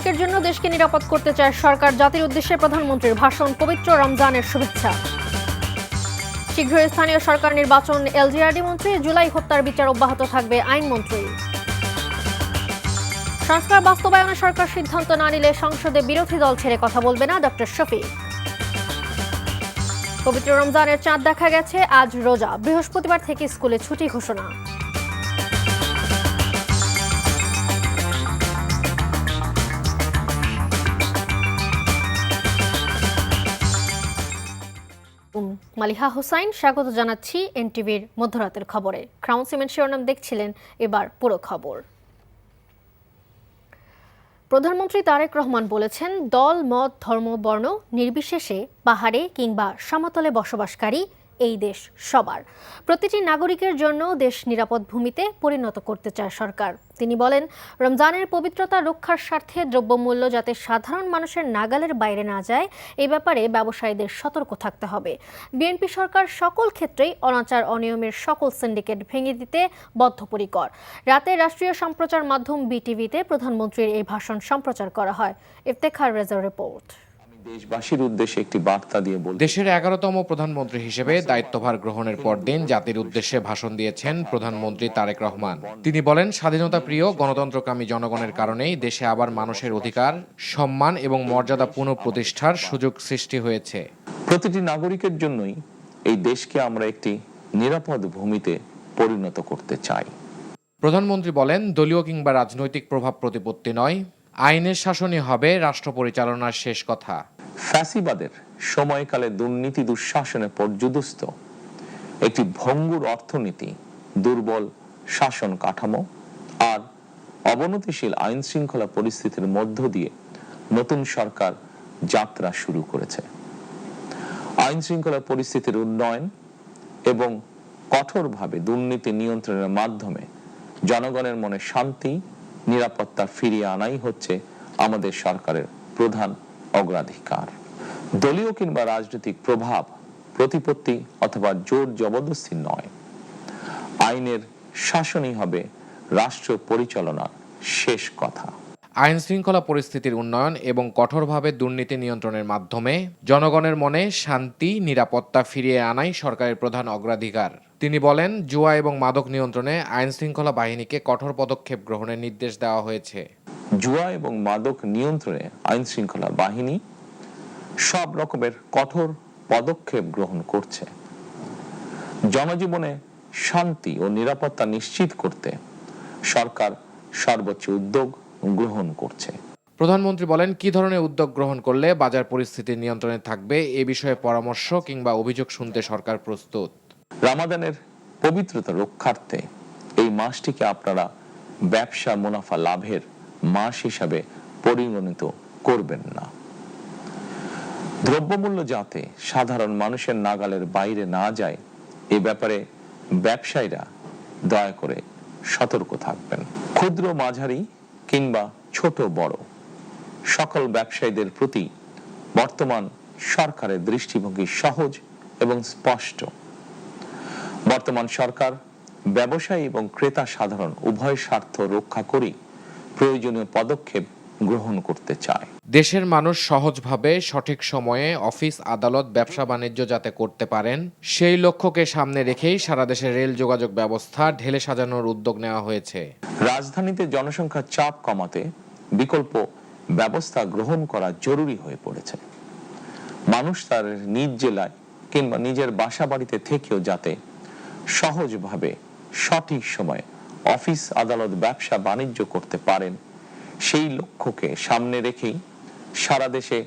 নাগরিকের জন্য দেশকে নিরাপদ করতে চায় সরকার। জাতির উদ্দেশ্যে প্রধানমন্ত্রীর ভাষণ। পবিত্র রমজানের শুভেচ্ছা। শীঘ্রই স্থানীয় সরকার নির্বাচন। এলজিআরডি মন্ত্রী। জুলাই হত্যার বিচার অব্যাহত থাকবে আইনমন্ত্রী। সংস্কার বাস্তবায়নে সরকার সিদ্ধান্ত না নিলে সংসদে বিরোধী দল ছেড়ে কথা বলবে না ডক্টর শফিক। পবিত্র রমজানের চাঁদ দেখা গেছে, আজ রোজা। বৃহস্পতিবার থেকে স্কুলে ছুটি ঘোষণা। মালিহা হোসাইন, স্বাগত জানাচ্ছি এনটিভির মধ্যরাতের খবরে। ক্রাউন সিমেন্ট শিরোনাম দেখছিলেন, এবার পুরো খবর। প্রধানমন্ত্রী তারেক রহমান বলেছেন, দল, মত, ধর্ম, বর্ণ নির্বিশেষে পাহাড়ে কিংবা সমতলে বসবাসকারী এই দেশ সবার। প্রতিটি নাগরিকের জন্য দেশ নিরাপদ ভূমিতে পরিণত করতে চায় সরকার। তিনি বলেন, রমজানের পবিত্রতা রক্ষার স্বার্থে দ্রব্যমূল্য যাতে সাধারণ মানুষের নাগালের বাইরে না যায়, এই ব্যাপারে ব্যবসায়ীদের সতর্ক থাকতে হবে। বিএনপি সরকার সকল ক্ষেত্রেই অনাচার অনিয়মের সকল সিন্ডিকেট ভেঙে দিতে বদ্ধপরিকর। রাতে রাষ্ট্রীয় সম্প্রচার মাধ্যম বিটিভিতে প্রধানমন্ত্রীর এই ভাষণ সম্প্রচার করা হয়। ইফতেখার রেজার রিপোর্ট। দেশবাসীর উদ্দেশ্যে একটি বার্তা দিয়ে বলতে, দেশের 11তম প্রধানমন্ত্রী হিসেবে দায়িত্বভার গ্রহণের পরদিন জাতির উদ্দেশ্যে ভাষণ দিয়েছেন প্রধানমন্ত্রী তারেক রহমান। তিনি বলেন, স্বাধীনতা প্রিয় গণতন্ত্রকামী জনগণের কারণেই দেশে আবার মানুষের অধিকার, সম্মান এবং মর্যাদা পুনঃপ্রতিষ্ঠার সুযোগ সৃষ্টি হয়েছে। প্রতিটি নাগরিকের জন্যই এই দেশকে আমরা একটি নিরাপদ ভূমিতে পরিণত করতে চাই। প্রধানমন্ত্রী বলেন, দলীয় কিংবা রাজনৈতিক প্রভাব প্রতিপত্তি নয়, আইনের শাসনই হবে রাষ্ট্র পরিচালনার শেষ কথা। ফ্যাসিবাদের সময়কালে দুর্নীতি দুঃশাসনে পর্যুদস্ত একটি ভঙ্গুর অর্থনীতি, দুর্বল শাসন কাঠামো আর অবনতিশীল আইন শৃঙ্খলা পরিস্থিতির মধ্য দিয়ে নতুন সরকার যাত্রা শুরু করেছে। আইন শৃঙ্খলা পরিস্থিতির উন্নয়ন এবং কঠোরভাবে দুর্নীতি নিয়ন্ত্রণের মাধ্যমে জনগণের মনে শান্তি, নিরাপত্তা ফিরিয়ে আনাই হচ্ছে আমাদের সরকারের প্রধান অগ্রাধিকার। দলীয় কিংবা রাজনৈতিক প্রভাব প্রতিপত্তি অথবা জোর জবরদস্তি নয়, আইনের শাসনই হবে রাষ্ট্র পরিচালনার শেষ কথা। আইন শৃঙ্খলা পরিস্থিতির উন্নয়ন এবং কঠোরভাবে দুর্নীতি নিয়ন্ত্রণের মাধ্যমে জনগণের মনে শান্তি, নিরাপত্তা ফিরিয়ে আনাই সরকারের প্রধান অগ্রাধিকার। তিনি বলেন, জুয়া এবং মাদক নিয়ন্ত্রণে আইন শৃঙ্খলা বাহিনীকে কঠোর পদক্ষেপ গ্রহণের নির্দেশ দেওয়া হয়েছে। জুয়া এবং মাদক নিয়ন্ত্রণে আইন শৃঙ্খলা বাহিনী সব রকমের কঠোর পদক্ষেপ গ্রহণ করছে। জনজীবনে শান্তি ও নিরাপত্তা নিশ্চিত করতে সরকার সর্বোচ্চ উদ্যোগ গ্রহণ করছে। প্রধানমন্ত্রী বলেন, কি ধরনের উদ্যোগ গ্রহণ করলে বাজার পরিস্থিতি নিয়ন্ত্রণে থাকবে, এ বিষয়ে পরামর্শ কিংবা অভিযোগ শুনতে সরকার প্রস্তুত। রমাদানের পবিত্রতা রক্ষার্থে এই মাসটিকে আপনারা ব্যবসা মুনাফা লাভের মাস হিসাবে পরিগণিত করবেন না। দ্রব্যমূল্য যাতে সাধারণ মানুষের নাগালের বাইরে না যায়, এ ব্যাপারে ব্যবসায়ীরা দয়া করে সতর্ক থাকবেন। ক্ষুদ্র, মাঝারি কিংবা ছোট বড় সকল ব্যবসায়ীদের প্রতি বর্তমান সরকারের দৃষ্টিভঙ্গি সহজ এবং স্পষ্ট। বর্তমান সরকার ব্যবসায়ী এবং ক্রেতা সাধারণ উভয় স্বার্থ রক্ষা করে প্রয়োজনীয় পদক্ষেপ গ্রহণ করতে চায়। দেশের মানুষ সহজভাবে সঠিক সময়ে অফিস, আদালত, ব্যবসা বাণিজ্য যাতে করতে পারেন, সেই লক্ষ্যকে সামনে রেখেই সারা দেশে রেল যোগাযোগ ব্যবস্থা ঢেলে সাজানোর উদ্যোগ নেওয়া হয়েছে। রাজধানীতে জনসংখ্যার চাপ কমাতে বিকল্প ব্যবস্থা গ্রহণ করা জরুরি হয়ে পড়েছে। মানুষ তার নিজ জেলায় কিংবা নিজের বাসা বাড়িতে থেকেও যাতে সহজভাবে সঠিক সময়ে অফিস, আদালত, ব্যবসা বাণিজ্য করতে পারেন, সেই লক্ষ্যকে সামনে রেখেই সারা দেশে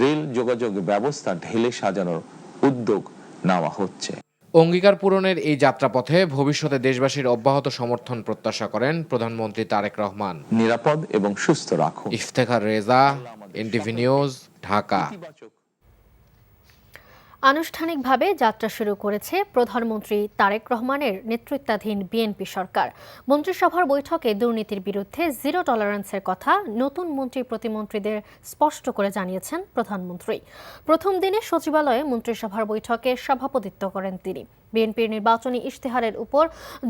রেল যোগাযোগ ব্যবস্থা ঢেলে সাজানোর উদ্যোগ নেওয়া হচ্ছে। অঙ্গীকার পূরণের এই যাত্রাপথে ভবিষ্যতে দেশবাসীর অব্যাহত সমর্থন প্রত্যাশা করেন প্রধানমন্ত্রী তারেক রহমান। নিরাপদ এবং সুস্থ রাখুন। Iftekhar Reza, NTV news, Dhaka. আনুষ্ঠানিকভাবে যাত্রা শুরু করেছে প্রধানমন্ত্রী তারেক রহমানের নেতৃত্বাধীন বিএনপি সরকার। মন্ত্রিসভার বৈঠকে দুর্নীতির বিরুদ্ধে জিরো টলারেন্সের কথা নতুন মন্ত্রী প্রতিমন্ত্রীদের স্পষ্ট করে জানিয়েছেন প্রধানমন্ত্রী। প্রথম দিনে সচিবালয়ে মন্ত্রিসভার বৈঠকে সভাপতিত্ব করেন তিনি। বিএনপির নির্বাচনী ইশতেহারের উপর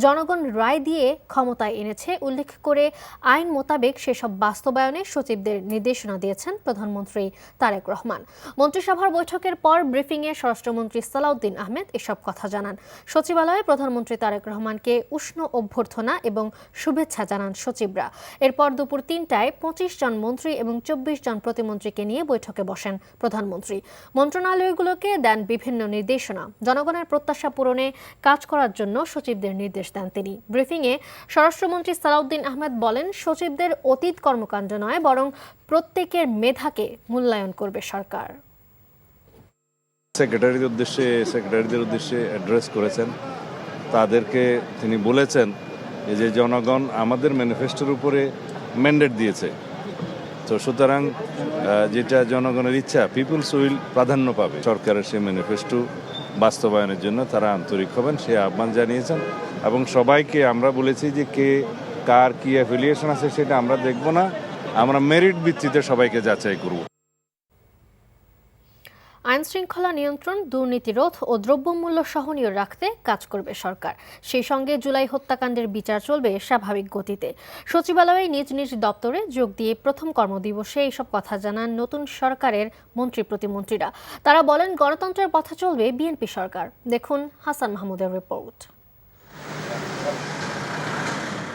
জনগণ রায় দিয়ে ক্ষমতায় এনেছে উল্লেখ করে আইন মোতাবেক সেসব বাস্তবায়নে সচিবদের নির্দেশনা দিয়েছেন প্রধানমন্ত্রী তারেক রহমান। মন্ত্রিসভার বৈঠকের পর ব্রিফিংয়ে স্বরাষ্ট্রমন্ত্রী সালাউদ্দিন আহমেদ এসব কথা জানান। সচিবালয়ে প্রধানমন্ত্রী তারেক রহমানকে উষ্ণ অভ্যর্থনা এবং শুভেচ্ছা জানান সচিবরা। এরপর দুপুর ৩টায় ২৫ জন মন্ত্রী এবং ২৪ জন প্রতিমন্ত্রীকে নিয়ে বৈঠকে বসেন প্রধানমন্ত্রী। মন্ত্রণালয়গুলোকে দেন বিভিন্ন নির্দেশনা। জনগণের প্রত্যাশা পূরণে কাজ করার জন্য সচিবদের নির্দেশ দেন তিনি। ব্রিফিংয়ে স্বরাষ্ট্রমন্ত্রী সালাউদ্দিন আহমেদ বলেন, সচিবদের অতীত কর্মকাণ্ড নয়, বরং প্রত্যেকের মেধাকে মূল্যায়ন করবে সরকার। সেক্রেটারিদের উদ্দেশ্যে অ্যাড্রেস করেছেন। তাদেরকে তিনি বলেছেন যে জনগণ আমাদের ম্যানিফেস্টোর উপরে ম্যান্ডেট দিয়েছে, তো সুতরাং যেটা জনগণের ইচ্ছা পিপলস উইল প্রাধান্য পাবে। সরকারের সেই ম্যানিফেস্টো বাস্তবায়নের জন্য তারা আন্তরিক হবেন সে আহ্বান জানিয়েছেন এবং সবাইকে আমরা বলেছি যে কে কার কি অ্যাফিলিয়েশন আছে সেটা আমরা দেখব না, আমরা মেরিট ভিত্তিতে সবাইকে যাচাই করব। আইন শৃঙ্খলা নিয়ন্ত্রণ, দুর্নীতি রোধ ও দ্রব্যমূল্য সহনীয় রাখতে কাজ করবে সরকার। সেই সঙ্গে জুলাই হত্যাকাণ্ডের বিচার চলবে স্বাভাবিক গতিতে। সচিবালয়ে নিজ নিজ দপ্তরে যোগ দিয়ে প্রথম কর্মদিবসে এইসব কথা জানান নতুন সরকারের মন্ত্রী প্রতিমন্ত্রীরা। তারা বলেন, গণতন্ত্রের পথে চলবে বিএনপি সরকার। দেখুন হাসান মাহমুদের রিপোর্ট।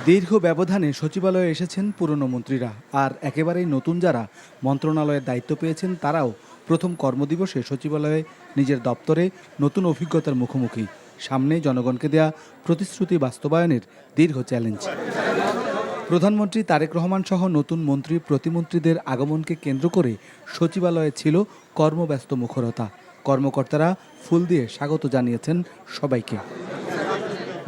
দীর্ঘ ব্যবধানে সচিবালয়ে এসেছেন পুরনো মন্ত্রীরা, আর একেবারেই নতুন যারা মন্ত্রণালয়ের দায়িত্ব পেয়েছেন তারাও প্রথম কর্মদিবসে সচিবালয়ে নিজের দপ্তরে নতুন অভিজ্ঞতার মুখোমুখি। সামনে জনগণকে দেয়া প্রতিশ্রুতি বাস্তবায়নের দীর্ঘ চ্যালেঞ্জ। প্রধানমন্ত্রী তারেক রহমান সহ নতুন মন্ত্রী প্রতিমন্ত্রীদের আগমনকে কেন্দ্র করে সচিবালয়ে ছিল কর্মব্যস্ত মুখরতা। কর্মকর্তারা ফুল দিয়ে স্বাগত জানিয়েছেন সবাইকে।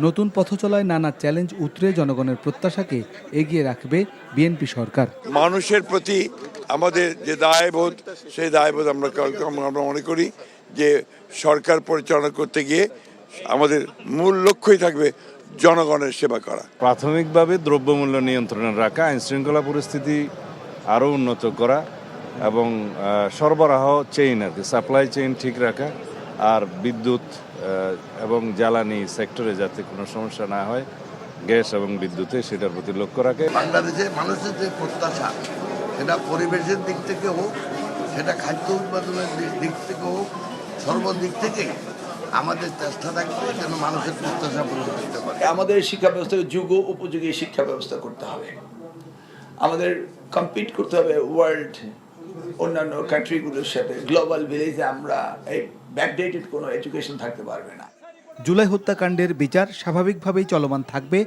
নতুন পথচলায় নানা চ্যালেঞ্জ উতরে জনগণের প্রত্যাশাকে এগিয়ে রাখবে বিএনপি সরকার। মানুষের প্রতি আমাদের যে দায়বোধ, সেই দায়বোধ আমরা মনে করি যে সরকার পরিচালনা করতে গিয়ে আমাদের মূল লক্ষ্যই থাকবে জনগণের সেবা করা। প্রাথমিকভাবে দ্রব্যমূল্য নিয়ন্ত্রণে রাখা, আইন শৃঙ্খলা পরিস্থিতি আরও উন্নত করা এবং সরবরাহ চেইন আর কি সাপ্লাই চেইন ঠিক রাখা, আর বিদ্যুৎ এবং জ্বালানি সেক্টরে যাতে কোনো সমস্যা না হয়, গ্যাস এবং বিদ্যুতে, সেটার প্রতি লক্ষ্য রাখে। বাংলাদেশে মানুষের যে প্রত্যাশা, সেটা পরিবেশের দিক থেকে হোক, সেটা খাদ্য উৎপাদনের দিক থেকে হোক, সর্বদিক থেকে আমাদের চেষ্টা থাকবে যেন মানুষের প্রত্যাশা পূরণ করতে পারে। আমাদের শিক্ষা ব্যবস্থাকে যুগ উপযোগী শিক্ষা ব্যবস্থা করতে হবে। আমাদের কম্পিট করতে হবে ওয়ার্ল্ড অন্যান্য কান্ট্রিগুলোর সাথে। গ্লোবাল ভিলেজে আমরা এই ব্যাকডেটেড কোনো এডুকেশন থাকতে পারবে না। জুলাই হত্যাকাণ্ডের বিচার স্বাভাবিকভাবেই চলমান থাকবে,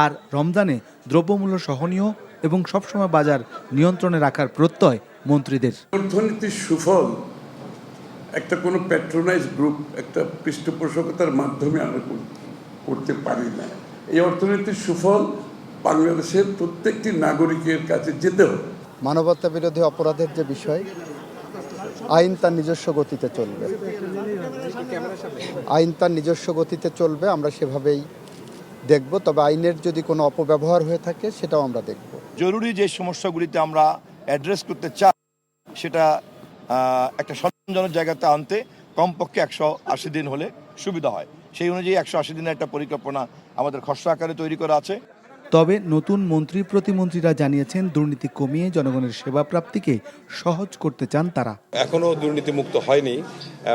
আর রমজানে দ্রব্যমূল্য সহনীয় এবং সবসময় বাজার নিয়ন্ত্রণে রাখার প্রত্যয় মন্ত্রীদের। অর্থনীতির সুফল একটা কোনো প্যাট্রোনাইজ গ্রুপ একটা পৃষ্ঠপোষকতার মাধ্যমে আমরা করতে পারি না। এই অর্থনীতির সুফল বাংলাদেশের প্রত্যেকটি নাগরিকের কাছে যেতে হবে। মানবতা বিরোধী অপরাধের যে বিষয়, আইন তার নিজস্ব গতিতে চলবে, আইন তার নিজস্ব গতিতে চলবে, আমরা সেভাবেই দেখব। তবে আইনের যদি কোনো অপব্যবহার হয়ে থাকে সেটাও আমরা দেখব। জরুরি যে সমস্যাগুলিতে আমরা অ্যাড্রেস করতে চাই সেটা একটা সম্মানজনক জায়গাতে আনতে কমপক্ষে 180 দিন হলে সুবিধা হয়। সেই অনুযায়ী 180 দিনের একটা পরিকল্পনা আমাদের খসড়া আকারে তৈরি করা আছে। তবে নতুন মন্ত্রী প্রতিমন্ত্রীরা জানিয়েছেন, দুর্নীতি কমিয়ে জনগণের সেবা প্রাপ্তিকে সহজ করতে চান তারা। এখনো দুর্নীতিমুক্ত হয়নি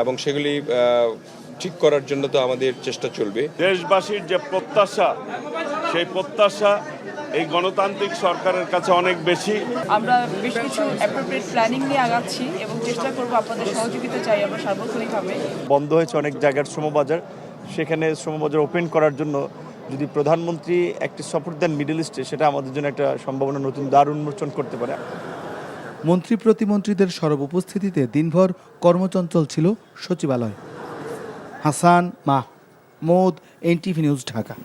এবং সেগুলি ঠিক করার জন্য তো আমাদের চেষ্টা চলবে। দেশবাসীর যে প্রত্যাশা, সেই প্রত্যাশা এই গণতান্ত্রিক সরকারের কাছে অনেক বেশি। আমরা বেশ কিছু অ্যাপ্রোপ্রিয়েট প্ল্যানিং নিয়ে আগাচ্ছি এবং চেষ্টা করব আপনাদের সহযোগিতা চাই আমরা সার্বক্ষণিকভাবে। বন্ধ হয়েছে অনেক জায়গার শ্রমবাজার, সেখানে শ্রমবাজার ওপেন করার জন্য যদি প্রধানমন্ত্রী একটি সফর দেন মিডল ইস্টে, সেটা আমাদের জন্য একটা সম্ভাবনা, নতুন দ্বার উন্মোচন করতে পারে। মন্ত্রী প্রতিমন্ত্রীদের সরব উপস্থিতিতে দিনভর কর্মচঞ্চল ছিল সচিবালয়। Hasan Mahmud, NTV news, Dhaka.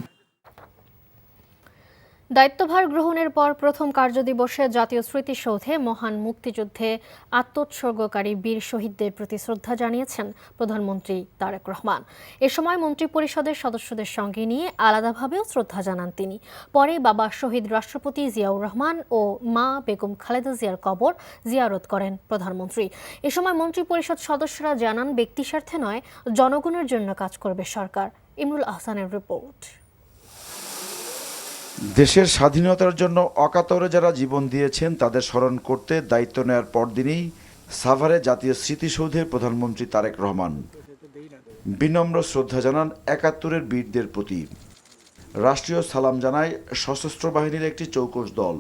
দায়িত্বভার গ্রহণের পর প্রথম কার্যদিবসে জাতীয় স্মৃতিসৌধে মহান মুক্তিযুদ্ধে আত্মোৎসর্গকারী বীর শহীদদের প্রতি শ্রদ্ধা জানিয়েছেন প্রধানমন্ত্রী তারেক রহমান। এ সময় মন্ত্রিপরিষদের সদস্যদের সঙ্গে নিয়ে আলাদাভাবেও শ্রদ্ধা জানান তিনি। পরে বাবা শহীদ রাষ্ট্রপতি জিয়াউর রহমান ও মা বেগম খালেদা জিয়ার কবর জিয়ারত করেন প্রধানমন্ত্রী। এ সময় মন্ত্রিপরিষদ সদস্যরা জানান, ব্যক্তিস্বার্থে নয়, জনগণের জন্য কাজ করবে সরকার। ইমরুল আহসানের রিপোর্ট। দেশের স্বাধীনতার জন্য অকাতরে যারা জীবন দিয়েছেন তাদের স্মরণ করতে দায়িত্ব নেওয়ার পরদিনই সাভারে জাতীয় স্মৃতিসৌধে প্রধানমন্ত্রী তারেক রহমান বিনম্র শ্রদ্ধা জানান ৭১-এর বীরদের প্রতি। রাষ্ট্রীয় সালাম জানায় সশস্ত্র বাহিনীর একটি চৌকস দল।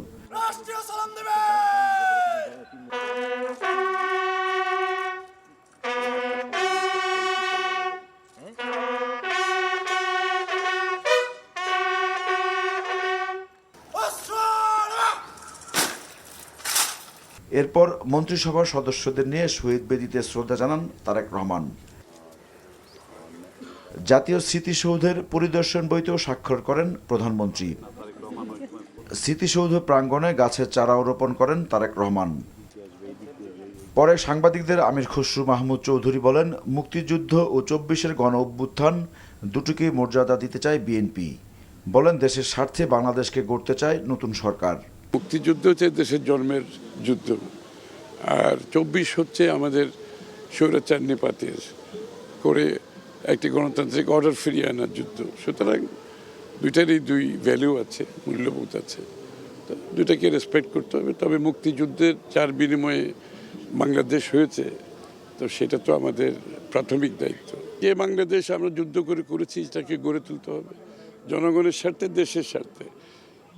এরপর মন্ত্রিসভার সদস্যদের নিয়ে শহীদ বেদিতে শ্রদ্ধা জানান তারেক রহমান। জাতীয় স্মৃতিসৌধের পরিদর্শন বইতেও স্বাক্ষর করেন প্রধানমন্ত্রী। স্মৃতিসৌধ প্রাঙ্গণে গাছের চারাও রোপণ করেন তারেক রহমান। পরে সাংবাদিকদের আমির খসরু মাহমুদ চৌধুরী বলেন, মুক্তিযুদ্ধ ও ২৪-এর গণ অভ্যুত্থান দুটোকেই মর্যাদা দিতে চায় বিএনপি। বলেন, দেশের স্বার্থে বাংলাদেশকে গড়তে চায় নতুন সরকার। মুক্তিযুদ্ধ হচ্ছে দেশের জন্মের যুদ্ধ, আর ২৪ হচ্ছে আমাদের স্বৈরাচার নিপাতের করে একটি গণতান্ত্রিক অর্ডার ফিরিয়ে আনার যুদ্ধ। সুতরাং দুইটারই দুই ভ্যালু আছে, মূল্যবোধ আছে, তো দুটাকে রেসপেক্ট করতে হবে। তবে মুক্তিযুদ্ধের যার বিনিময়ে বাংলাদেশ হয়েছে, তো সেটা তো আমাদের প্রাথমিক দায়িত্ব। যে বাংলাদেশ আমরা যুদ্ধ করে করেছি, সেটাকে গড়ে তুলতে হবে জনগণের স্বার্থে, দেশের স্বার্থে,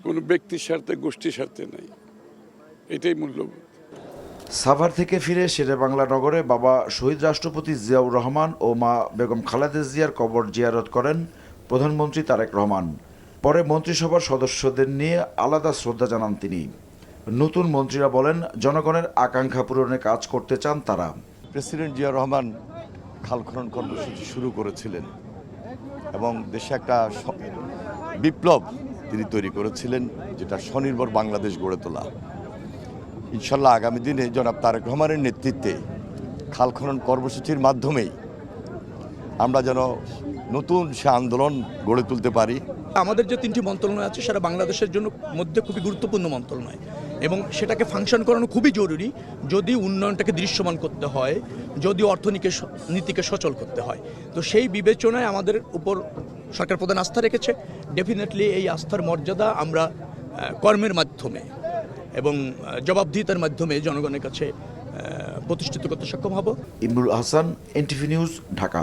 কোনো ব্যক্তির স্বার্থে, গোষ্ঠীর স্বার্থে নাই। এটাই মূল্যবোধ। সাভার থেকে ফিরে শেরেবাংলা নগরে বাবা শহীদ রাষ্ট্রপতি জিয়াউর রহমান ও মা বেগম খালেদা জিয়ার কবর জিয়ারত করেন প্রধানমন্ত্রী তারেক রহমান। পরে মন্ত্রিসভার সদস্যদের নিয়ে আলাদা শ্রদ্ধা জানান তিনি। নতুন মন্ত্রীরা বলেন, জনগণের আকাঙ্ক্ষা পূরণে কাজ করতে চান তারা। প্রেসিডেন্ট জিয়া রহমান খাল খনন কর্মসূচি শুরু করেছিলেন এবং দেশে একটা বিপ্লব তিনি তৈরি করেছিলেন, যেটা স্বনির্ভর বাংলাদেশ গড়ে তোলা। ইনশাল্লাহ আগামী দিনে জনাব তারেক রহমানের নেতৃত্বে খাল খনন কর্মসূচির মাধ্যমেই আমরা যেন নতুন সে আন্দোলন গড়ে তুলতে পারি। আমাদের যে 3টি মন্ত্রণালয় আছে সেটা বাংলাদেশের জন্য মধ্যে খুবই গুরুত্বপূর্ণ মন্ত্রণালয় এবং সেটাকে ফাংশন করানো খুবই জরুরি যদি উন্নয়নটাকে দৃশ্যমান করতে হয়, যদি অর্থনীতিকে সচল করতে হয়। তো সেই বিবেচনায় আমাদের উপর সরকার প্রধান আস্থা রেখেছে। ডেফিনেটলি এই আস্থার মর্যাদা আমরা কর্মের মাধ্যমে এবং জবাবদিহিতার মাধ্যমে জনগণের কাছে প্রতিষ্ঠিত করতে সক্ষম হব। Imrul Ahsan, NTV news, Dhaka.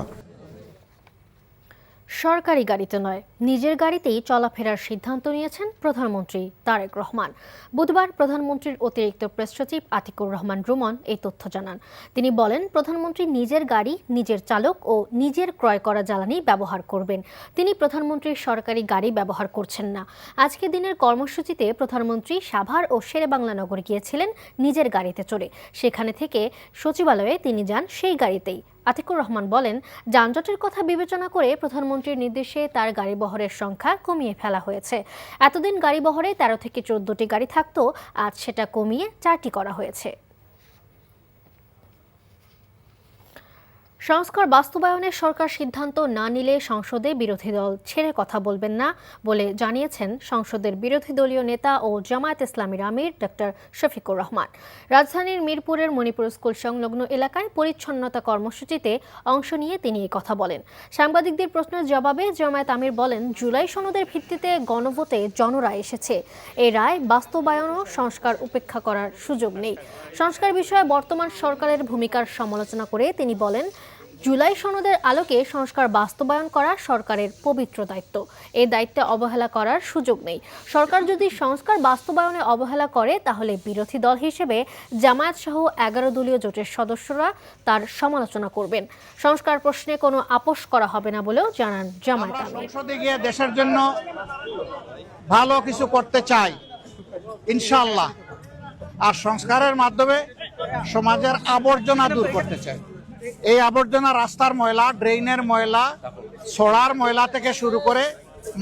সরকারি গাড়িতে নয়, নিজের গাড়িতেই চলাফেরার সিদ্ধান্ত নিয়েছেন প্রধানমন্ত্রী তারেক রহমান। বুধবার প্রধানমন্ত্রীর অতিরিক্ত প্রেস সচিব আতিকুর রহমান রুমন এই তথ্য জানান। তিনি বলেন, প্রধানমন্ত্রী নিজের গাড়ি, নিজের চালক ও নিজের ক্রয় করা জ্বালানি ব্যবহার করবেন। তিনি প্রধানমন্ত্রীর সরকারি গাড়ি ব্যবহার করছেন না। আজকে দিনের কর্মসূচিতে প্রধানমন্ত্রী সাভার ও শেরেবাংলা নগরে গিয়েছিলেন নিজের গাড়িতে চড়ে। সেখানে থেকে সচিবালয়ে তিনি যান সেই গাড়িতেই। আতিকুর রহমান বলেন, যানজটের কথা বিবেচনা করে প্রধানমন্ত্রীর নির্দেশে তার গাড়ি বহরের সংখ্যা কমিয়ে ফেলা হয়েছে। এতদিন গাড়ি বহরে 13 থেকে 14টি গাড়ি থাকতো, আজ সেটা কমিয়ে 4টি করা হয়েছে। সংস্কার বাস্তবায়নে সরকার সিদ্ধান্ত না নিলে সংসদে বিরোধী দল ছেড়ে কথা বলবেন না বলে জানিয়েছেন সংসদের বিরোধী দলীয় নেতা ও জামায়াত ইসলামীর আমির ডক্টর শফিকুর রহমান। রাজধানীর মিরপুরের মণিপুর স্কুল সংলগ্ন এলাকায় পরিচ্ছন্নতা কর্মসূচিতে অংশ নিয়ে তিনি এই কথা বলেন। সাংবাদিকদের প্রশ্নের জবাবে জামায়াত আমির বলেন, জুলাই সনদের ভিত্তিতে গণভোটে জনরায় এসেছে। এই রায় বাস্তবায়নও সংস্কার উপেক্ষা করার সুযোগ নেই। সংস্কার বিষয়ে বর্তমান সরকারের ভূমিকার সমালোচনা করে তিনি বলেন, জুলাই সনদের আলোকে সংস্কার বাস্তবায়ন করা সরকারের পবিত্র দায়িত্ব। এই দায়িত্বে অবহেলা করার সুযোগ নেই। সরকার যদি সংস্কার বাস্তবায়নে অবহেলা করে তাহলে বিরোধী দল হিসেবে জামায়াত সহ 11 দলীয় জোটের সদস্যরা তার সমালোচনা করবেন। সংস্কার প্রশ্নে কোনো আপোষ করা হবে না বলেও জানান জামায়াত আমির। সংসদে গিয়ে দেশের জন্য ভালো কিছু করতে চাই ইনশাআল্লাহ, আর সংস্কারের মাধ্যমে সমাজের আবর্জনা দূর করতে চাই। এই আবর্জনা রাস্তার ময়লা, ড্রেইনের ময়লা, ছড়ার ময়লা থেকে শুরু করে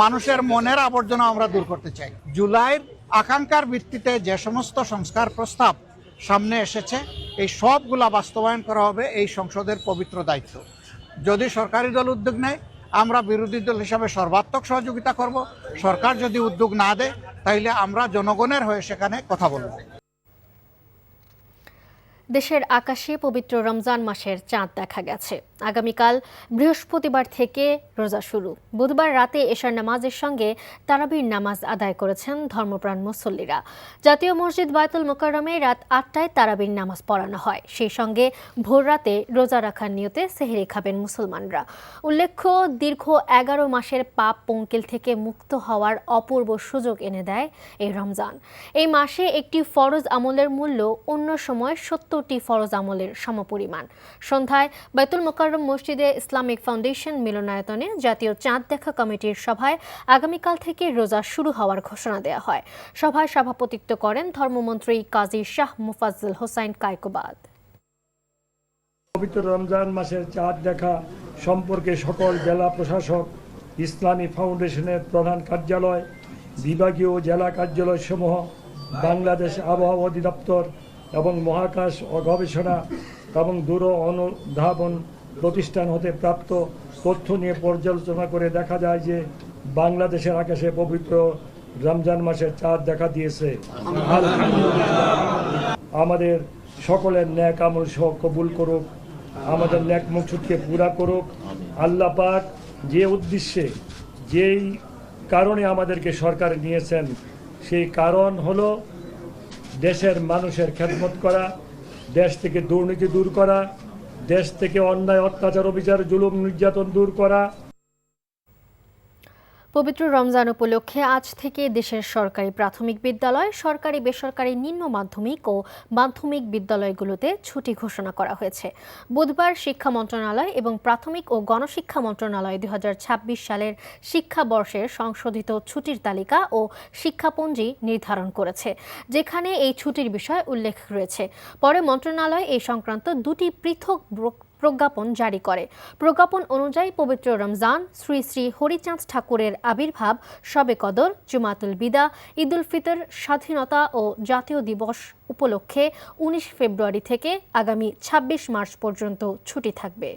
মানুষের মনের আবর্জনা আমরা দূর করতে চাই। জুলাইয়ের আকাঙ্ক্ষার ভিত্তিতে যে সমস্ত সংস্কার প্রস্তাব সামনে এসেছে, এই সবগুলা বাস্তবায়ন করা হবে এই সংসদের পবিত্র দায়িত্ব। যদি সরকারি দল উদ্যোগ নেয়, আমরা বিরোধী দল হিসাবে সর্বাত্মক সহযোগিতা করব। সরকার যদি উদ্যোগ না দেয়, তাহলে আমরা জনগণের হয়ে সেখানে কথা বলব। দেশের আকাশে পবিত্র রমজান মাসের চাঁদ দেখা গেছে। আগামীকাল বৃহস্পতিবার থেকে রোজা শুরু। বুধবার রাতে এশার নামাজের সঙ্গে তারাবির নামাজ আদায় করেছেন ধর্মপ্রাণ মুসল্লিরা। জাতীয় মসজিদ বায়তুল মোকাররমে রাত 8টায় তারাবির নামাজ পড়ানো হয়। সেই সঙ্গে ভোর রাতে রোজা রাখার নিয়তে সেহরি খাবেন মুসলমানরা। উল্লেখ্য, দীর্ঘ 11 মাসের পাপ পঙ্কিল থেকে মুক্ত হওয়ার অপূর্ব সুযোগ এনে দেয় এই রমজান। এই মাসে একটি ফরজ আমলের মূল্য অন্য সময় 70টি ফরজ আমলের সমপরিমাণ। সন্ধ্যায় বায়তুল মোকাররম মসজিদে ইসলামিক ফাউন্ডেশন মিলনায়তনে জাতীয় চাঁদ দেখা কমিটির সভায় আগামীকাল থেকে রোজা শুরু হওয়ার ঘোষণা দেওয়া হয়। সভায় সভাপতিত্ব করেন ধর্মমন্ত্রী কাজী শাহ মুফাজ্জল হোসাইন কায়কোবাদ। পবিত্র রমজান মাসের চাঁদ দেখা সম্পর্কে সকল জেলা প্রশাসক, ইসলামী ফাউন্ডেশনের প্রধান কার্যালয়, বিভাগীয় জেলা কার্যালয় সমূহ, বাংলাদেশ আবহাওয়া অধিদপ্তর এবং মহাকাশ ও গবেষণা এবং দূর অনুধাবন প্রতিষ্ঠান হতে প্রাপ্ত তথ্য নিয়ে পর্যালোচনা করে দেখা যায় যে বাংলাদেশের আকাশে পবিত্র রমজান মাসের চাঁদ দেখা দিয়েছে। আমাদের সকলের ন্যাক আমল সহ কবুল করুক, আমাদের ন্যাক মকসুদকে পুরা করুক। আল্লাহ পাক যে উদ্দেশ্যে, যেই কারণে আমাদেরকে সরকার নিয়েছেন, সেই কারণ হলো দেশের মানুষের খেদমত করা, দেশ থেকে দুর্নীতি দূর করা, দেশ থেকে অন্যায় অত্যাচার অবিচার জুলুম নির্যাতন দূর করা। পবিত্র রমজান উপলক্ষে আজ থেকে দেশের সরকারি প্রাথমিক বিদ্যালয়, সরকারি বেসরকারি নিম্ন মাধ্যমিক ও মাধ্যমিক বিদ্যালয়গুলোতে ছুটি ঘোষণা করা হয়েছে। বুধবার শিক্ষা মন্ত্রণালয় এবং প্রাথমিক ও গণশিক্ষা মন্ত্রণালয় 2026 সালের শিক্ষাবর্ষের সংশোধিত ছুটির তালিকা ও শিক্ষাপঞ্জি নির্ধারণ করেছে, যেখানে এই ছুটির বিষয় উল্লেখ রয়েছে। পরে মন্ত্রণালয় এই সংক্রান্ত 2টি পৃথক প্রজ্ঞাপন জারি করে। প্রজ্ঞাপন অনুযায়ী পবিত্র রমজান, শ্রী শ্রী হরিচাঁদ ঠাকুরের আবির্ভাব, শবে কদর, জুমাতুল বিদা, ঈদুল ফিতর, স্বাধীনতা ও জাতীয় দিবস উপলক্ষে 19 ফেব্রুয়ারি থেকে আগামী 26 মার্চ পর্যন্ত ছুটি থাকবে।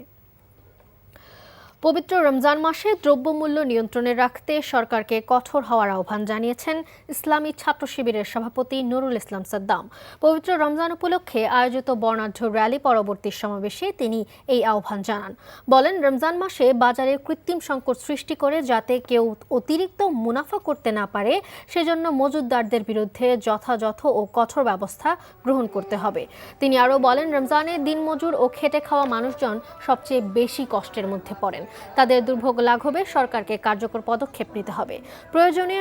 পবিত্র রমজান মাসে দ্রব্যমূল্য নিয়ন্ত্রণে রাখতে সরকারকে কঠোর হওয়ার আহ্বান জানিয়েছেন ইসলামী ছাত্র শিবিরের সভাপতি নুরুল ইসলাম সাদ্দাম। পবিত্র রমজান উপলক্ষে আয়োজিত বর্ণাঢ্য র্যালি পরবর্তী সমাবেশে তিনি এই আহ্বান জানান। বলেন, রমজান মাসে বাজারে কৃত্রিম সংকট সৃষ্টি করে যাতে কেউ অতিরিক্ত মুনাফা করতে না পারে, সেজন্য মজুতদারদের বিরুদ্ধে যথাযথ ও কঠোর ব্যবস্থা গ্রহণ করতে হবে। তিনি আরও বলেন, রমজানে দিনমজুর ও খেটে খাওয়া মানুষজন সবচেয়ে বেশি কষ্টের মধ্যে পড়েন। তাদের দুর্ভোগ লাঘবে সরকারকে কার্যকর পদক্ষেপ নিতে হবে। প্রয়োজনে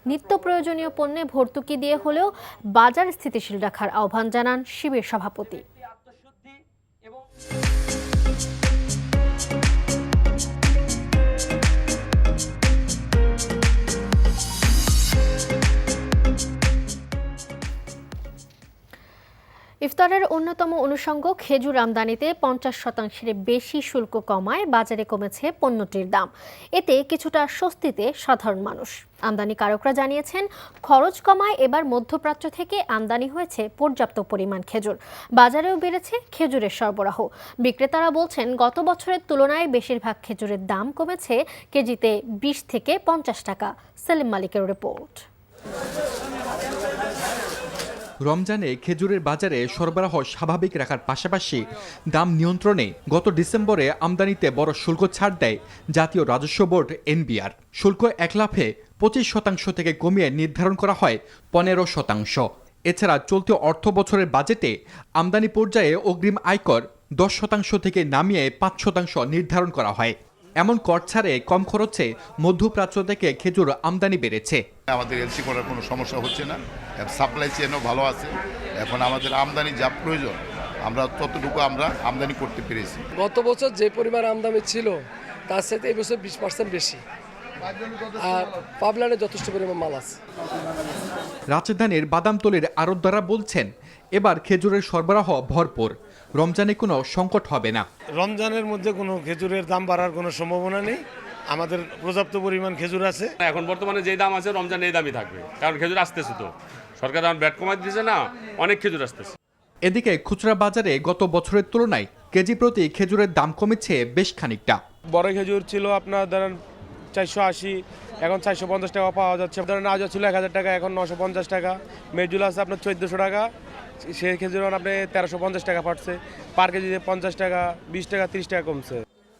নিত্য প্রয়োজনীয় পণ্যে ভর্তুকি দিয়ে হলেও বাজার স্থিতিশীল রাখার আহ্বান জানান শিবির সভাপতি। ইফতারের অন্যতম অনুষঙ্গ খেজুর আমদানিতে 50% বেশি শুল্ক কমায় বাজারে কমেছে পণ্যটির দাম। এতে কিছুটা স্বস্তিতে সাধারণ মানুষ। আমদানিকারকরা জানিয়েছেন, খরচ কমায় এবার মধ্যপ্রাচ্য থেকে আমদানি হয়েছে পর্যাপ্ত পরিমাণ খেজুর। বাজারেও বেড়েছে খেজুরের সরবরাহ। বিক্রেতারা বলছেন, গত বছরের তুলনায় বেশিরভাগ খেজুরের দাম কমেছে কেজিতে 20 থেকে 50 টাকা। সেলিম মালিকের রিপোর্ট। রমজানে খেজুরের বাজারে সরবরাহ স্বাভাবিক রাখার পাশাপাশি দাম নিয়ন্ত্রণে গত ডিসেম্বরে আমদানিতে বড় শুল্ক ছাড় দেয় জাতীয় রাজস্ব বোর্ড এনবিআর। শুল্ক এক লাফে 25% থেকে কমিয়ে নির্ধারণ করা হয় 15%। এছাড়া চলতি অর্থ বছরের বাজেটে আমদানি পর্যায়ে অগ্রিম আয়কর 10% থেকে নামিয়ে 5% নির্ধারণ করা হয়। এমন কর ছাড়ে কম খরচে মধ্যপ্রাচ্য থেকে খেজুর আমদানি বেড়েছে। আমাদের এলসি করার কোনো সমস্যা হচ্ছে না, সাপ্লাই চেনও ভালো আছে। এখন আমাদের আমদানি যা প্রয়োজন আমরা ততটুকু আমরা আমদানি করতে পেরেছি। গত বছর যে পরিমাণ আমদানি ছিল তার সাথে এই বছর 20% বেশি, আর পাবলানে যথেষ্ট পরিমাণ মাল আছে। রাজধানীর বাদামতলীর আড়তদাররা বলছেন, এবার খেজুরের সরবরাহ ভরপুর, রমজানে কোনো সংকট হবে না। রমজানের মধ্যে কোনো খেজুরের দাম বাড়ার কোনো সম্ভাবনা নেই। আমাদের পর্যাপ্ত পরিমাণ খেজুর আছে। এখন বর্তমানে যে দাম আছে রমজানে এই দামই থাকবে, কারণ খেজুর আসতেছে, তো সরকার এখন ব্যাট কমাই দিয়েছে না, অনেক খেজুর আসতেছে। এদিকে খুচরা বাজারে গত বছরের তুলনায় কেজি প্রতি খেজুরের দাম কমেছে বেশ খানিকটা। বড় খেজুর ছিল আপনার ধরেন 480, এখন 450 টাকা পাওয়া যাচ্ছে। ধরেন আজ ছিল 1000 টাকা, এখন 950 টাকা। মেজুল আছে আপনার 1400 টাকা, সে খেজুর আপনি 1350 টাকা পাচ্ছে, পার কেজিতে 50 টাকা, 20 টাকা, 30 টাকা কমছে।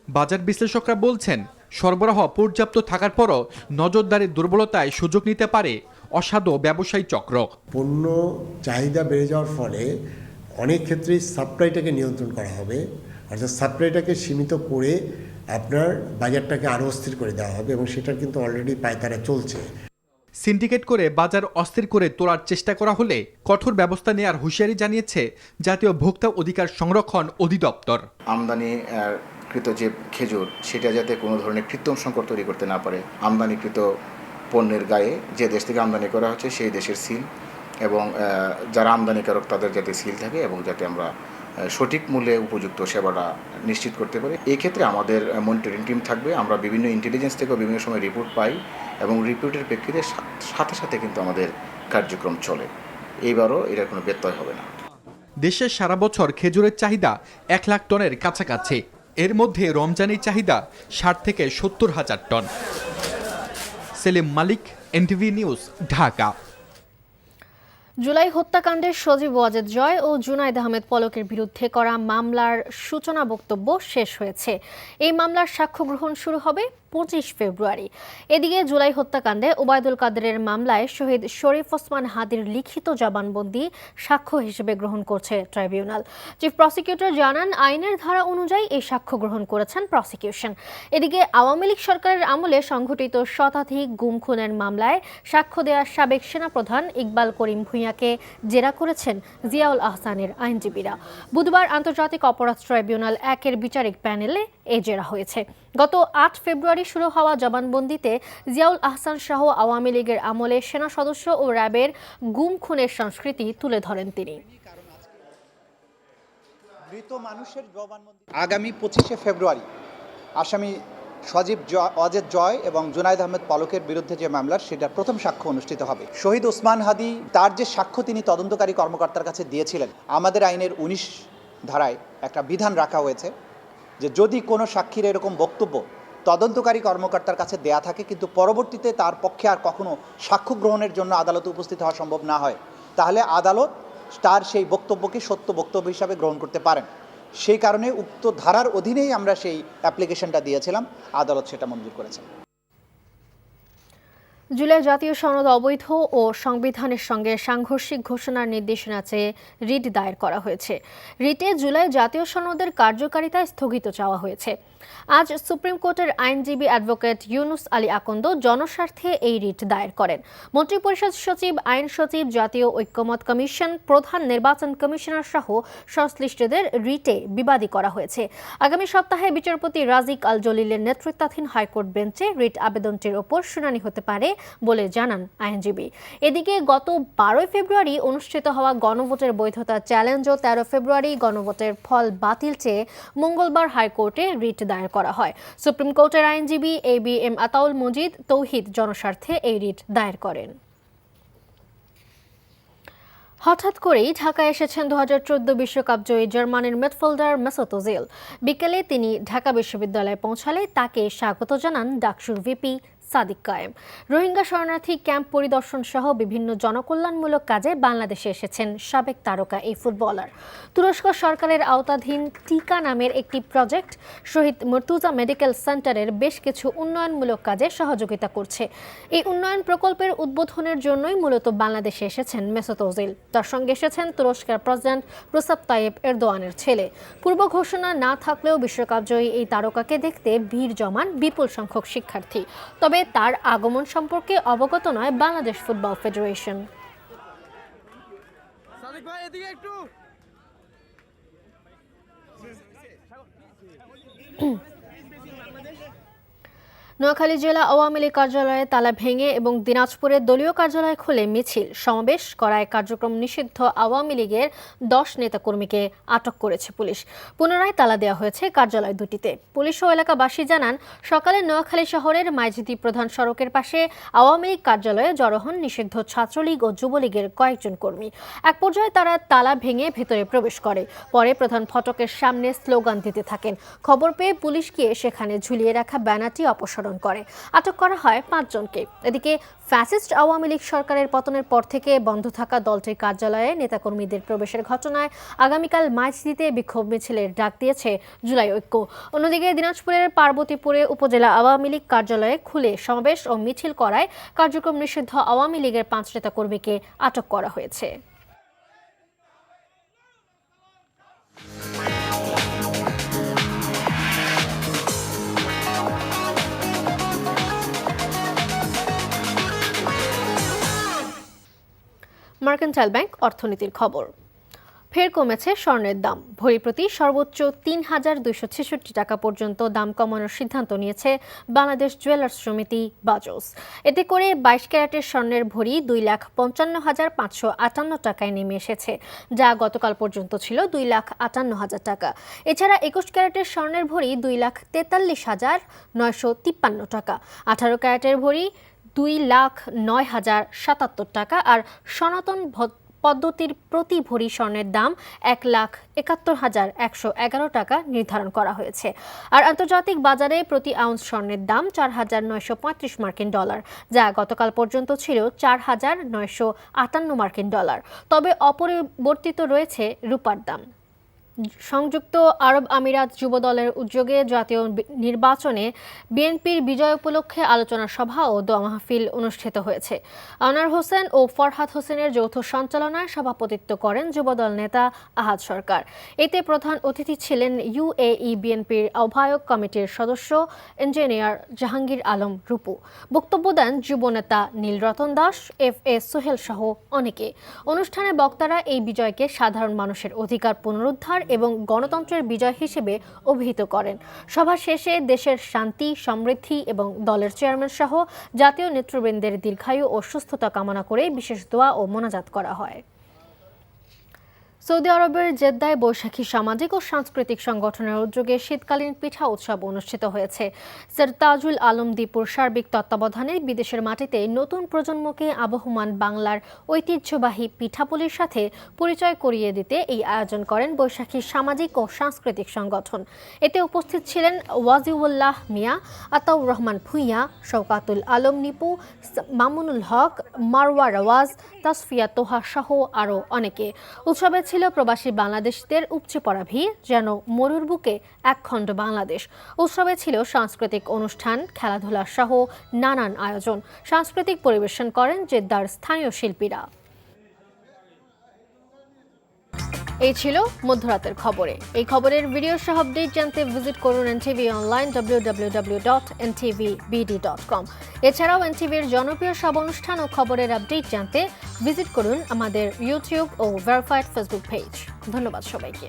বাজার বিশ্লেষকরা বলছেন, সরবরাহ পর্যাপ্ত থাকার পরও নজরদারির দুর্বলতায় সুযোগ নিতে পারে অসাধু ব্যবসায়ী চক্র। পণ্য চাহিদা বেড়ে যাওয়ার ফলে অনেক ক্ষেত্রেই সাপ্লাইটাকে নিয়ন্ত্রণ করা হবে, অর্থাৎ সাপ্লাইটাকে সীমিত করে আপনার বাজারটাকে আরও অস্থির করে দেওয়া হবে, এবং সেটা কিন্তু অলরেডি পায়তারা চলছে। সিন্ডিকেট করে বাজার অস্থির করে তোলার চেষ্টা করা হলে কঠোর ব্যবস্থা নেওয়ার হুঁশিয়ারি জানিয়েছে জাতীয় ভোক্তা অধিকার সংরক্ষণ অধিদপ্তর। আমদানিকৃত যে খেজুর সেটা যাতে কোনো ধরনের কৃত্রিম সংকট তৈরি করতে না পারে, আমদানিকৃত পণ্যের গায়ে যে দেশ থেকে আমদানি করা হচ্ছে সেই দেশের সিল, এবং যারা আমদানিকারক তাদের যাতে সিল থাকে, এবং যাতে আমরা সঠিক মূল্যে উপযুক্ত সেবাটা নিশ্চিত করতে পারি। এই ক্ষেত্রে আমাদের মনিটরিং টিম থাকবে। আমরা বিভিন্ন ইন্টেলিজেন্স থেকেও বিভিন্ন সময় রিপোর্ট পাই, এবং রিপোর্টের প্রেক্ষিতে সাথে সাথে কিন্তু আমাদের কার্যক্রম চলে। এইবারও এটার কোনো ব্যত্যয় হবে না। দেশে সারা বছর খেজুরের চাহিদা 1 লাখ টনের কাছাকাছি। এর মধ্যে রমজানি চাহিদা 60 থেকে 70 হাজার টন। সেলিম মালিক, এনটিভি নিউজ, ঢাকা। জুলাই হত্যাকাণ্ডের সজীব ওয়াজেদ জয় ও জুনায়েদ আহমেদ পলকের বিরুদ্ধে করা মামলার সূচনা বক্তব্য শেষ হয়েছে। এই মামলার সাক্ষ্য গ্রহণ শুরু হবে 25 ফেব্রুয়ারি। এদিকে জুলাই হত্যাকাণ্ডে ওবায়দুল কাদেরের মামলায় শহীদ শরীফ ওসমান হাদির লিখিত জবানবন্দি সাক্ষ্য হিসেবে গ্রহণ করছে ট্রাইব্যুনাল। চিফ প্রসিকিউটর জানান, আইনের ধারা অনুযায়ী এই সাক্ষ্য গ্রহণ করেছেন প্রসিকিউশন। এদিকে আওয়ামী লীগ সরকারের আমলে সংঘটিত শতাধিক গুম খুনের মামলায় সাক্ষ্য দেওয়া সাবেক সেনাপ্রধান ইকবাল করিম ভূঁইয়াকে জেরা করেছেন জিয়াউল আহসানের আইনজীবীরা। বুধবার আন্তর্জাতিক অপরাধ ট্রাইব্যুনাল 1-এর বিচারিক প্যানেলে এ জেরা হয়েছে। গত 8 ফেব্রুয়ারি শুরু হওয়া জবানবন্দিতে জিয়াউল আহসান সহ আওয়ামী লীগের আমলে সেনা সদস্য ও র্যাবের গুম খুনের সংস্কৃতি তুলে ধরেন তিনি। মৃত মানুষের জবানবন্দি আগামী 25 ফেব্রুয়ারি আসামি সজীব ওয়াজেদ জয় এবং জুনায়েদ আহমেদ পলকের বিরুদ্ধে যে মামলার সেটার প্রথম সাক্ষ্য অনুষ্ঠিত হবে। শহীদ ওসমান হাদি তার যে সাক্ষ্য তিনি তদন্তকারী কর্মকর্তার কাছে দিয়েছিলেন, আমাদের আইনের 19 ধারায় একটা বিধান রাখা হয়েছে যে যদি কোনো সাক্ষীর এরকম বক্তব্য তদন্তকারী কর্মকর্তার কাছে দেয়া থাকে, কিন্তু পরবর্তীতে তার পক্ষে আর কখনো সাক্ষ্য গ্রহণের জন্য আদালতে উপস্থিত হওয়া সম্ভব না হয়, তাহলে আদালত তার সেই বক্তব্যকে সত্য বক্তব্য হিসাবে গ্রহণ করতে পারেন। সেই কারণে উক্ত ধারার অধীনেই আমরা সেই অ্যাপ্লিকেশনটা দিয়েছিলাম, আদালত সেটা মঞ্জুর করেছেন। জুলাই জাতীয় সনদ অবৈধ ও সংবিধানের সঙ্গে সাংঘর্ষিক ঘোষণার নির্দেশনা চেয়ে রিট দায়ের করা হয়েছে। রিটে জুলাই জাতীয় সনদের কার্যকারিতা স্থগিত চাওয়া হয়েছে। আজ সুপ্রিম কোর্টের আইনজীবী অ্যাডভোকেট ইউনুস আলী আকন্দ জনস্বার্থে এই রিট দায়ের করেন। মন্ত্রিপরিষদ সচিব, আইন সচিব, জাতীয় ঐক্যমত কমিশন, প্রধান নির্বাচন কমিশনার সহ সংশ্লিষ্টদের রিটে বিবাদী করা হয়েছে। আগামী সপ্তাহে বিচারপতি রাজিক আল জলিলের নেতৃত্বাধীন হাইকোর্ট বেঞ্চে রিট আবেদনটির ওপর শুনানি হতে পারে বলে জানান আইনজীবী। এদিকে গত 12 ফেব্রুয়ারি অনুষ্ঠিত হওয়া গণভোটের বৈধতা চ্যালেঞ্জ ও 13 ফেব্রুয়ারি গণভোটের ফল বাতিল চেয়ে মঙ্গলবার হাইকোর্টে রিট দায়ের করা হয়। সুপ্রিম কোর্টের আইনজীবী ABM আতাউল মজিদ তৌহিদ জনস্বার্থে এই রিট দায়ের করেন। হঠাৎ করেই ঢাকায় এসেছেন 2014 বিশ্বকাপ জয়ী জার্মানির মিডফিল্ডার মেসুত ওজিল। বিকেলে তিনি ঢাকা বিশ্ববিদ্যালয়ে পৌঁছালে তাকে স্বাগত জানান ডাকসুর ভিপি সাদিক কায়েম। রোহিঙ্গা শরণার্থী ক্যাম্প পরিদর্শন সহ বিভিন্ন জনকল্যাণমূলক কাজে বাংলাদেশে এসেছেন সাবেক তারকা এই ফুটবলার। তুরস্ক সরকারের আওতাধীন টিকা নামের একটি প্রজেক্ট শহীদ মুর্তুজা মেডিকেল সেন্টারের বেশ কিছু উন্নয়নমূলক কাজে সহযোগিতা করছে। এই উন্নয়ন প্রকল্পের উদ্বোধনের জন্যই মূলত বাংলাদেশে এসেছেন মেসুত ওজিল। তার সঙ্গে এসেছেন তুরস্কের প্রেসিডেন্ট রুসেপ তাইয়েপ এরদোয়ানের ছেলে। পূর্ব ঘোষণা না থাকলেও বিশ্বকাপ জয়ী এই তারকাকে দেখতে ভিড় জমান বিপুল সংখ্যক শিক্ষার্থী। তবে তার আগমন সম্পর্কে অবগত নয় বাংলাদেশ ফুটবল ফেডারেশন। নোয়াখালী জেলা আওয়ামী লীগ কার্যালয়ে তালা ভেঙে এবং দিনাজপুরের দলীয় কার্যালয় খুলে মিছিল সমাবেশ করায় কার্যক্রম নিষিদ্ধ আওয়ামী লীগের 10 নেতাকর্মীকে আটক করেছে পুলিশ। পুনরায় তালা দেওয়া হয়েছে কার্যালয় দুটিতে। পুলিশ ও এলাকাবাসী জানান, সকালে নোয়াখালী শহরের মাইজিদি প্রধান সড়কের পাশে আওয়ামী লীগ কার্যালয়ে জড়ো হন নিষিদ্ধ ছাত্রলীগ ও যুবলীগের কয়েকজন কর্মী। এক পর্যায়ে তারা তালা ভেঙে ভেতরে প্রবেশ করে। পরে প্রধান ফটকের সামনে স্লোগান দিতে থাকেন। খবর পেয়ে পুলিশ গিয়ে সেখানে ঝুলিয়ে রাখা ব্যানারটি অপসারণ অপসারণ করে। আটক করা হয় 5 জনকে। এদিকে ফ্যাসিস্ট আওয়ামী লীগ সরকারের পতনের পর থেকে বন্ধ থাকা দলটির কার্যালয়ে নেতাকর্মীদের প্রবেশের ঘটনায় আগামীকাল মাইজদীতে বিক্ষোভ মিছিলের ডাক দিয়েছে জুলাই ঐক্য। অন্যদিকে দিনাজপুরের পার্বতীপুরে উপজেলা আওয়ামী লীগ কার্যালয়ে খুলে সমাবেশ ও মিছিল করায় কার্যক্রম নিষিদ্ধ আওয়ামী লীগের 5 নেতাকর্মীকে আটক করা হয়েছে। মার্কেন্টাইল ব্যাংক অর্থনীতির খবর। ফের কমেছে স্বর্ণের দাম। ভরি প্রতি সর্বোচ্চ ৩,২৬৬ টাকা পর্যন্ত দাম কমানোর সিদ্ধান্ত নিয়েছে বাংলাদেশ জুয়েলার্স সমিতি বাজস। এতে করে 22 ক্যারেটের স্বর্ণের ভরি 2,55,558 টাকায় নেমে এসেছে, যা গতকাল পর্যন্ত ছিল 2,58,000 টাকা। এছাড়া 21 ক্যারেটের স্বর্ণের ভরি 2,43,953 টাকা, 18 ক্যারেটের ভরি 2,09,077 টাকা আর সনাতন পদ্ধতির প্রতি ভরি স্বর্ণের দাম 1,71,111 টাকা নির্ধারণ করা হয়েছে। আর আন্তর্জাতিক বাজারে প্রতি আউন্স স্বর্ণের দাম 4,935 মার্কিন ডলার, যা গতকাল পর্যন্ত ছিল 4,958 মার্কিন ডলার। তবে অপরিবর্তিত রয়েছে রূপার দাম। সংযুক্ত আরব আমিরাত যুবদলের উদ্যোগে জাতীয় নির্বাচনে বিএনপির বিজয় উপলক্ষে আলোচনা সভা ও দোয়া মাহফিল অনুষ্ঠিত হয়েছে। আনোয়ার হোসেন ও ফরহাদ হোসেনের যৌথ সঞ্চালনায় সভাপতিত্ব করেন যুবদল নেতা আহাদ সরকার। এতে প্রধান অতিথি ছিলেন ইউএই বিএনপির আহ্বায়ক কমিটির সদস্য ইঞ্জিনিয়ার জাহাঙ্গীর আলম রূপু। বক্তব্য দেন যুবনেতা নীলরতন দাস, FA সোহেল সহ অনেকে। অনুষ্ঠানে বক্তারা এই বিজয়কে সাধারণ মানুষের অধিকার পুনরুদ্ধার এবং গণতন্ত্রের বিজয় হিসেবে অভিহিত করেন। সভা শেষে দেশের শান্তি, সমৃদ্ধি এবং দলের চেয়ারম্যান সহ জাতীয় নেতৃবৃন্দের দীর্ঘায়ু ও সুস্থতা কামনা করে বিশেষ দোয়া ও মোনাজাত করা হয়। সৌদি আরবের জেদ্দায় বৈশাখী সামাজিক ও সাংস্কৃতিক সংগঠনের উদ্যোগে শীতকালীন পিঠা উৎসব অনুষ্ঠিত হয়েছে। স্যার তাজুল আলম দীপুর সার্বিক তত্ত্বাবধানে বিদেশের মাটিতে নতুন প্রজন্মকে আবহমান বাংলার ঐতিহ্যবাহী পিঠাপুলির সাথে পরিচয় করিয়ে দিতে এই আয়োজন করেন বৈশাখী সামাজিক ও সাংস্কৃতিক সংগঠন। এতে উপস্থিত ছিলেন ওয়াজিউল্লাহ মিয়া, আতাউর রহমান ভূঁইয়া, শওকাতুল আলম নিপু, মামুনুল হক, মারওয়া রওয়াজ, তাসফিয়া তোহা সহ আরও অনেকে। উৎসবে ছিল প্রবাসী বাংলাদেশিদের উপচে পড়া ভিড়, যেন মরুর বুকে একখণ্ড বাংলাদেশ। উৎসবে ছিল সাংস্কৃতিক অনুষ্ঠান, খেলাধুলা সহ নানান আয়োজন। সাংস্কৃতিক পরিবেশন করেন জেদ্দার স্থানীয় শিল্পীরা। এই ছিল মধ্যরাতের খবরে। এই খবরের ভিডিও সহ আপডেট জানতে ভিজিট করুন NTV অনলাইন www.ntvbd.com। এছাড়াও NTVর জনপ্রিয় সব অনুষ্ঠান ও খবরের আপডেট জানতে ভিজিট করুন আমাদের ইউটিউব ও ভেরিফাইড ফেসবুক পেজ। ধন্যবাদ সবাইকে।